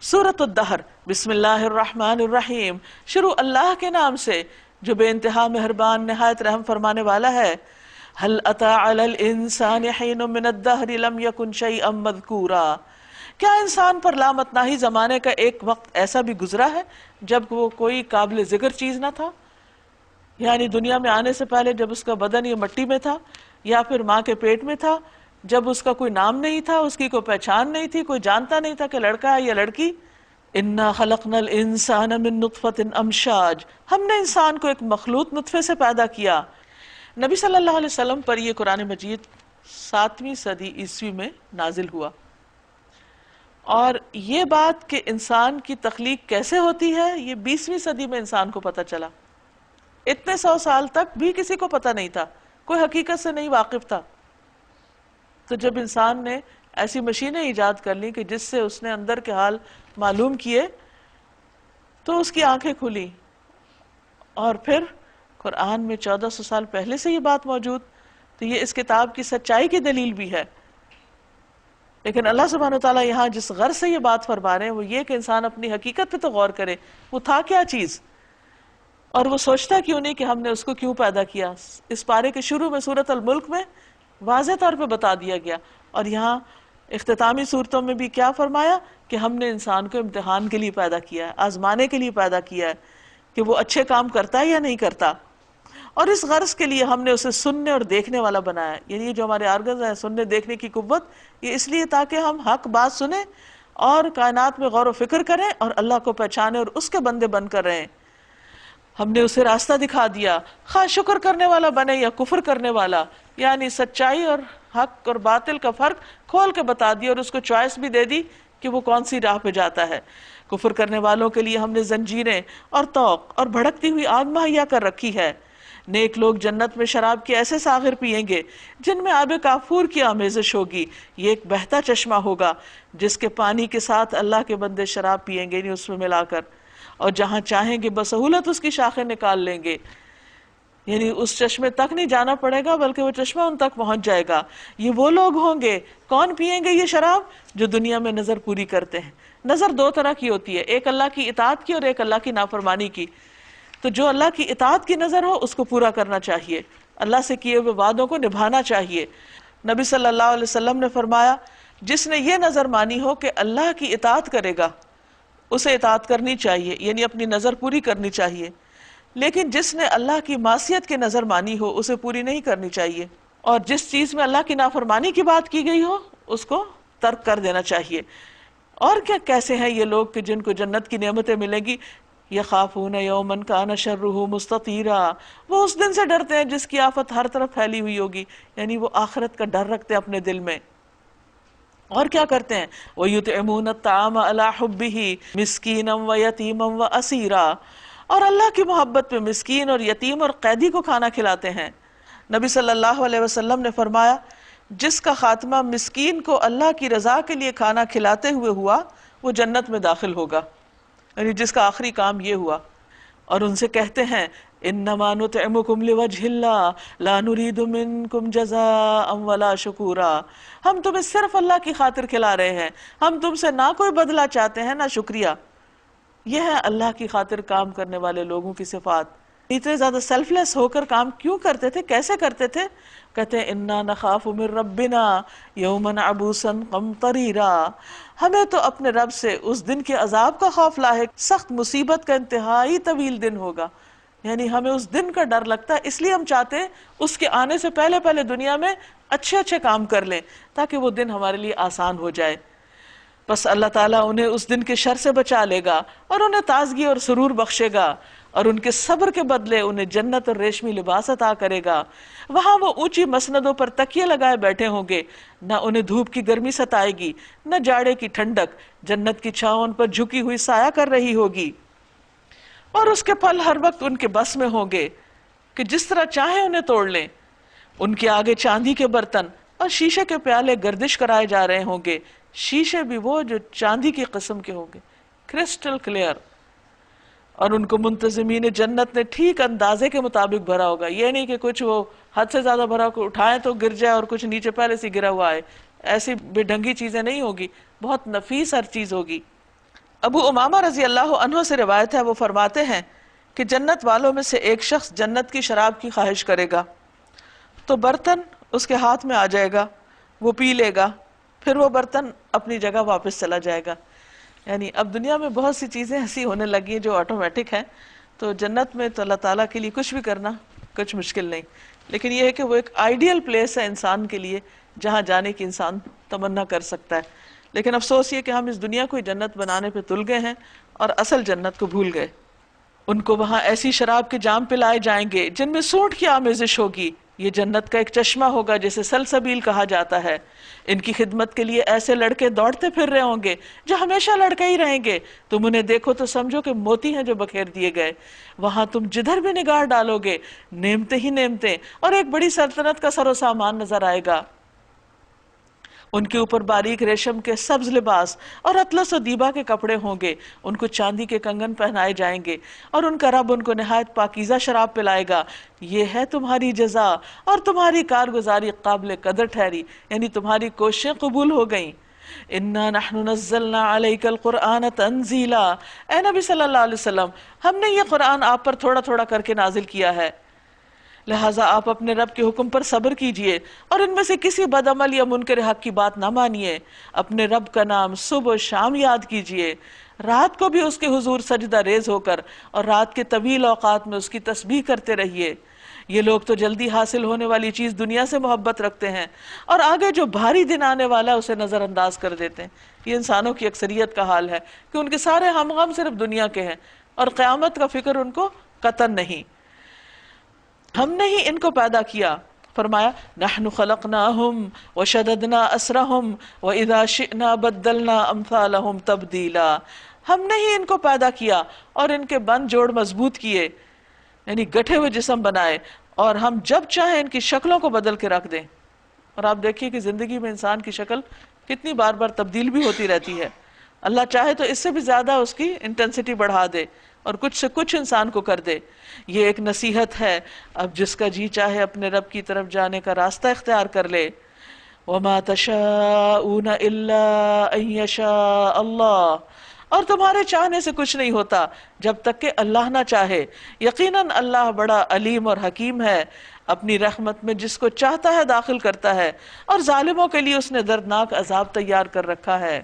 سورۃ الدہر، بسم اللہ الرحمن الرحیم، شروع اللہ کے نام سے جو بے انتہا مہربان نہایت رحم فرمانے والا ہے۔ هل اتى على الانسان حين من الدهر لم يكن شيئا مذكورا، کیا انسان پر لامتناہی زمانے کا ایک وقت ایسا بھی گزرا ہے جب وہ کوئی قابل ذکر چیز نہ تھا؟ یعنی دنیا میں آنے سے پہلے جب اس کا بدن یہ مٹی میں تھا، یا پھر ماں کے پیٹ میں تھا، جب اس کا کوئی نام نہیں تھا، اس کی کوئی پہچان نہیں تھی، کوئی جانتا نہیں تھا کہ لڑکا ہے یا لڑکی۔ انا خلقنا الانسان من نطفۃ امشاج، ہم نے انسان کو ایک مخلوط نطفے سے پیدا کیا۔ نبی صلی اللہ علیہ وسلم پر یہ قرآن مجید 7ویں صدی عیسوی میں نازل ہوا، اور یہ بات کہ انسان کی تخلیق کیسے ہوتی ہے یہ 20ویں صدی میں انسان کو پتہ چلا۔ اتنے 100 سال تک بھی کسی کو پتہ نہیں تھا، کوئی حقیقت سے نہیں واقف تھا۔ تو جب انسان نے ایسی مشینیں ایجاد کر لیں کہ جس سے اس نے اندر کے حال معلوم کیے تو اس کی آنکھیں کھلی، اور پھر قرآن میں 1400 سال پہلے سے یہ بات موجود، تو یہ اس کتاب کی سچائی کی دلیل بھی ہے۔ لیکن اللہ سبحانہ وتعالیٰ یہاں جس غرض سے یہ بات فرما رہے ہیں وہ یہ کہ انسان اپنی حقیقت پہ تو غور کرے، وہ تھا کیا چیز، اور وہ سوچتا کیوں نہیں کہ ہم نے اس کو کیوں پیدا کیا۔ اس پارے کے شروع میں سورۃ الملک میں واضح طور پہ بتا دیا گیا، اور یہاں اختتامی صورتوں میں بھی کیا فرمایا کہ ہم نے انسان کو امتحان کے لیے پیدا کیا ہے، آزمانے کے لیے پیدا کیا ہے کہ وہ اچھے کام کرتا ہے یا نہیں کرتا، اور اس غرض کے لیے ہم نے اسے سننے اور دیکھنے والا بنایا ہے۔ یعنی یہ جو ہمارے آرگنز ہیں، سننے دیکھنے کی قوت، یہ اس لیے تاکہ ہم حق بات سنیں اور کائنات میں غور و فکر کریں اور اللہ کو پہچانیں اور اس کے بندے بن کر رہیں۔ ہم نے اسے راستہ دکھا دیا، خواہ شکر کرنے والا بنے یا کفر کرنے والا، یعنی سچائی اور حق اور باطل کا فرق کھول کے بتا دیا، اور اس کو چوائس بھی دے دی کہ وہ کون سی راہ پہ جاتا ہے۔ کفر کرنے والوں کے لیے ہم نے زنجیریں اور طوق اور بھڑکتی ہوئی آگ مہیا کر رکھی ہے۔ نیک لوگ جنت میں شراب کے ایسے ساغر پیئیں گے جن میں آب کافور کی آمیزش ہوگی، یہ ایک بہتا چشمہ ہوگا جس کے پانی کے ساتھ اللہ کے بندے شراب پیئیں گے، یعنی اس میں ملا کر، اور جہاں چاہیں گے بسہولت اس کی شاخیں نکال لیں گے، یعنی اس چشمے تک نہیں جانا پڑے گا بلکہ وہ چشمہ ان تک پہنچ جائے گا۔ یہ وہ لوگ ہوں گے، کون پیئیں گے یہ شراب؟ جو دنیا میں نظر پوری کرتے ہیں۔ نظر دو طرح کی ہوتی ہے، ایک اللہ کی اطاعت کی اور ایک اللہ کی نافرمانی کی۔ تو جو اللہ کی اطاعت کی نظر ہو اس کو پورا کرنا چاہیے، اللہ سے کیے ہوئے وعدوں کو نبھانا چاہیے۔ نبی صلی اللہ علیہ وسلم نے فرمایا، جس نے یہ نظر مانی ہو کہ اللہ کی اطاعت کرے گا اسے اطاعت کرنی چاہیے، یعنی اپنی نظر پوری کرنی چاہیے، لیکن جس نے اللہ کی معصیت کی نظر مانی ہو اسے پوری نہیں کرنی چاہیے، اور جس چیز میں اللہ کی نافرمانی کی بات کی گئی ہو اس کو ترک کر دینا چاہیے۔ اور کیا کیسے ہیں یہ لوگ کہ جن کو جنت کی نعمتیں ملیں گی؟ یخافون یوما کان شرہ مستطیرا، وہ اس دن سے ڈرتے ہیں جس کی آفت ہر طرف پھیلی ہوئی ہوگی، یعنی وہ آخرت کا ڈر رکھتے ہیں اپنے دل میں۔ اور کیا کرتے ہیں؟ وَيُطْعِمُونَ الطَّعَامَ عَلَىٰ حُبِّهِ مِسْكِينًا وَيَتِيمًا وَأَسِيرًا، اور اللہ کی محبت پہ مسکین اور یتیم اور قیدی کو کھانا کھلاتے ہیں۔ نبی صلی اللہ علیہ وسلم نے فرمایا، جس کا خاتمہ مسکین کو اللہ کی رضا کے لیے کھانا کھلاتے ہوئے ہوا وہ جنت میں داخل ہوگا، یعنی جس کا آخری کام یہ ہوا۔ اور ان سے کہتے ہیں، انما نطعمکم لوجہ اللہ لا نرید منکم جزاء ولا شکورا، ہم تمہیں صرف اللہ کی خاطر کھلا رہے ہیں، ہم تم سے نہ کوئی بدلہ چاہتے ہیں نہ شکریہ۔ یہ ہے اللہ کی خاطر کام کرنے والے لوگوں کی صفات۔ اتنے زیادہ سیلف لیس ہو کر کام کیوں کرتے تھے، کیسے کرتے تھے؟ کہتے ہیں انا نخاف من ربنا یوما عبوسا قمطریرا، ہمیں تو اپنے رب سے اس دن کے عذاب کا خوف لاحق، سخت مصیبت کا انتہائی طویل دن ہوگا، یعنی ہمیں اس دن کا ڈر لگتا ہے، اس لیے ہم چاہتے ہیں اس کے آنے سے پہلے پہلے دنیا میں اچھے اچھے کام کر لیں تاکہ وہ دن ہمارے لیے آسان ہو جائے۔ بس اللہ تعالیٰ انہیں اس دن کے شر سے بچا لے گا اور انہیں تازگی اور سرور بخشے گا، اور ان کے صبر کے بدلے انہیں جنت اور ریشمی لباس عطا کرے گا۔ وہاں وہ اونچی مسندوں پر تکیے لگائے بیٹھے ہوں گے، نہ انہیں دھوپ کی گرمی ستائے گی نہ جاڑے کی ٹھنڈک، جنت کی چھاؤں ان پر جھکی ہوئی سایہ کر رہی ہوگی، اور اس کے پھل ہر وقت ان کے بس میں ہوں گے کہ جس طرح چاہیں انہیں توڑ لیں۔ ان کے آگے چاندی کے برتن اور شیشے کے پیالے گردش کرائے جا رہے ہوں گے، شیشے بھی وہ جو چاندی کی قسم کے ہوں گے، کرسٹل کلیئر، اور ان کو منتظمین جنت نے ٹھیک اندازے کے مطابق بھرا ہوگا، یہ نہیں کہ کچھ وہ حد سے زیادہ بھرا کو اٹھائیں تو گر جائے اور کچھ نیچے پہلے سے گرا ہوا ہے، ایسی بے ڈھنگی چیزیں نہیں ہوگی، بہت نفیس ہر چیز ہوگی۔ ابو امامہ رضی اللہ عنہ سے روایت ہے، وہ فرماتے ہیں کہ جنت والوں میں سے ایک شخص جنت کی شراب کی خواہش کرے گا تو برتن اس کے ہاتھ میں آ جائے گا، وہ پی لے گا، پھر وہ برتن اپنی جگہ واپس چلا جائے گا۔ یعنی اب دنیا میں بہت سی چیزیں ایسی ہونے لگی ہیں جو آٹومیٹک ہیں، تو جنت میں تو اللہ تعالیٰ کے لیے کچھ بھی کرنا کچھ مشکل نہیں، لیکن یہ ہے کہ وہ ایک آئیڈیل پلیس ہے انسان کے لیے جہاں جانے کی انسان تمنا کر سکتا ہے۔ لیکن افسوس یہ کہ ہم اس دنیا کو جنت بنانے پہ تل گئے ہیں اور اصل جنت کو بھول گئے۔ ان کو وہاں ایسی شراب کے جام پلائے جائیں گے جن میں سونٹ کی آمیزش ہوگی، یہ جنت کا ایک چشمہ ہوگا جسے سلسبیل کہا جاتا ہے۔ ان کی خدمت کے لیے ایسے لڑکے دوڑتے پھر رہے ہوں گے جو ہمیشہ لڑکے ہی رہیں گے، تم انہیں دیکھو تو سمجھو کہ موتی ہیں جو بکھیر دیے گئے۔ وہاں تم جدھر بھی نگاہ ڈالو گے نعمتیں ہی نعمتیں، اور ایک بڑی سلطنت کا سر و سامان نظر آئے گا۔ ان کے اوپر باریک ریشم کے سبز لباس اور اطلس و دیبا کے کپڑے ہوں گے، ان کو چاندی کے کنگن پہنائے جائیں گے، اور ان کا رب ان کو نہایت پاکیزہ شراب پلائے گا۔ یہ ہے تمہاری جزا، اور تمہاری کارگزاری قابل قدر ٹھہری، یعنی تمہاری کوششیں قبول ہو گئیں۔ اِنَّا نَحْنُ نَزَّلْنَا عَلَيْكَ الْقُرْآنَ تَنزِيلًا، اے نبی صلی اللہ علیہ وسلم، ہم نے یہ قرآن آپ پر تھوڑا تھوڑا کر کے نازل کیا ہے، لہٰذا آپ اپنے رب کے حکم پر صبر کیجئے اور ان میں سے کسی بد عمل یا منکر حق کی بات نہ مانیے۔ اپنے رب کا نام صبح و شام یاد کیجئے، رات کو بھی اس کے حضور سجدہ ریز ہو کر اور رات کے طویل اوقات میں اس کی تسبیح کرتے رہیے۔ یہ لوگ تو جلدی حاصل ہونے والی چیز دنیا سے محبت رکھتے ہیں اور آگے جو بھاری دن آنے والا ہے اسے نظر انداز کر دیتے ہیں۔ یہ انسانوں کی اکثریت کا حال ہے کہ ان کے سارے ہم غم صرف دنیا کے ہیں اور قیامت کا فکر ان کو قطعاً نہیں۔ ہم نے ہی ان کو پیدا کیا، فرمایا نحن خلقناہم وشددنا اسرہم واذا شئنا بدلنا امثالہم تبدیلا۔ ہم نے ہی ان کو پیدا کیا اور ان کے بند جوڑ مضبوط کیے، یعنی گٹھے ہوئے جسم بنائے، اور ہم جب چاہیں ان کی شکلوں کو بدل کے رکھ دیں۔ اور آپ دیکھیے کہ زندگی میں انسان کی شکل کتنی بار بار تبدیل بھی ہوتی رہتی ہے، اللہ چاہے تو اس سے بھی زیادہ اس کی انٹینسٹی بڑھا دے اور کچھ سے کچھ انسان کو کر دے۔ یہ ایک نصیحت ہے، اب جس کا جی چاہے اپنے رب کی طرف جانے کا راستہ اختیار کر لے۔ وَمَا تَشَاءُونَ إِلَّا أَن يَشَاءَ اللَّهُ، اور تمہارے چاہنے سے کچھ نہیں ہوتا جب تک کہ اللہ نہ چاہے۔ یقیناً اللہ بڑا علیم اور حکیم ہے، اپنی رحمت میں جس کو چاہتا ہے داخل کرتا ہے، اور ظالموں کے لیے اس نے دردناک عذاب تیار کر رکھا ہے۔